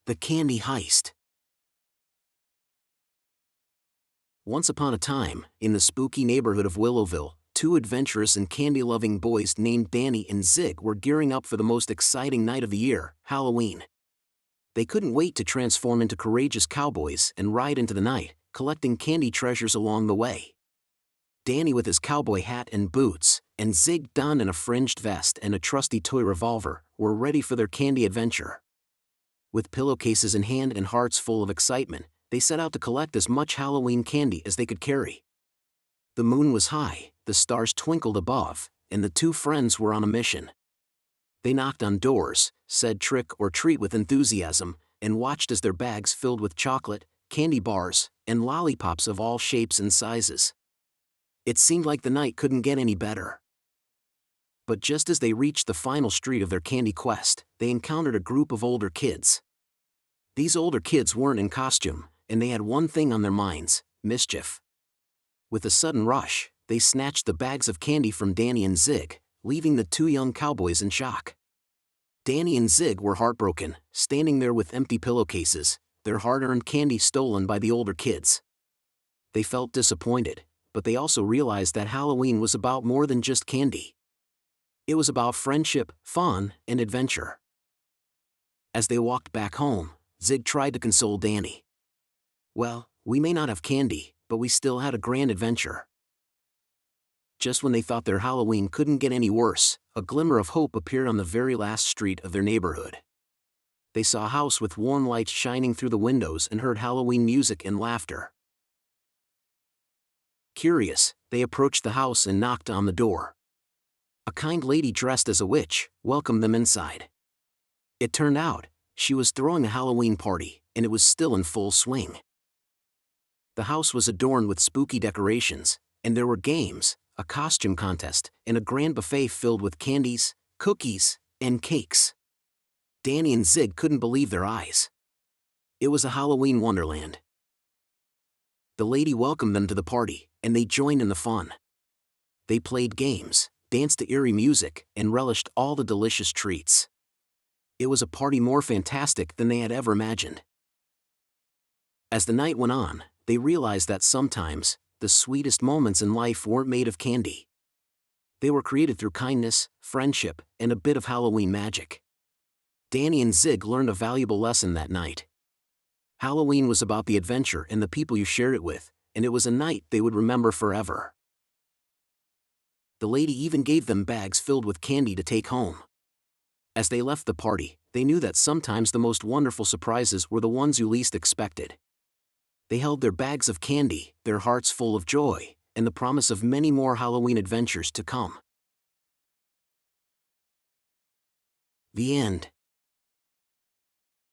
The Candy Heist. Once upon a time, in the spooky neighborhood of Willowville, two adventurous and candy-loving boys named Danny and Zig were gearing up for the most exciting night of the year, Halloween. They couldn't wait to transform into courageous cowboys and ride into the night, collecting candy treasures along the way. Danny with his cowboy hat and boots, and Zig donned in a fringed vest and a trusty toy revolver, were ready for their candy adventure. With pillowcases in hand and hearts full of excitement, they set out to collect as much Halloween candy as they could carry. The moon was high, the stars twinkled above, and the two friends were on a mission. They knocked on doors, said trick or treat with enthusiasm, and watched as their bags filled with chocolate, candy bars, and lollipops of all shapes and sizes. It seemed like the night couldn't get any better. But just as they reached the final street of their candy quest, they encountered a group of older kids. These older kids weren't in costume, and they had one thing on their minds: mischief. With a sudden rush, they snatched the bags of candy from Danny and Zig, leaving the two young cowboys in shock. Danny and Zig were heartbroken, standing there with empty pillowcases, their hard-earned candy stolen by the older kids. They felt disappointed, but they also realized that Halloween was about more than just candy. It was about friendship, fun, and adventure. As they walked back home, Zig tried to console Danny. "Well, we may not have candy, but we still had a grand adventure." Just when they thought their Halloween couldn't get any worse, a glimmer of hope appeared on the very last street of their neighborhood. They saw a house with warm lights shining through the windows and heard Halloween music and laughter. Curious, they approached the house and knocked on the door. A kind lady dressed as a witch welcomed them inside. It turned out, she was throwing a Halloween party, and it was still in full swing. The house was adorned with spooky decorations, and there were games, a costume contest, and a grand buffet filled with candies, cookies, and cakes. Danny and Zig couldn't believe their eyes. It was a Halloween wonderland. The lady welcomed them to the party, and they joined in the fun. They played games, danced to eerie music, and relished all the delicious treats. It was a party more fantastic than they had ever imagined. As the night went on, they realized that sometimes, the sweetest moments in life weren't made of candy. They were created through kindness, friendship, and a bit of Halloween magic. Danny and Zig learned a valuable lesson that night. Halloween was about the adventure and the people you shared it with, and it was a night they would remember forever. The lady even gave them bags filled with candy to take home. As they left the party, they knew that sometimes the most wonderful surprises were the ones you least expected. They held their bags of candy, their hearts full of joy, and the promise of many more Halloween adventures to come. The end.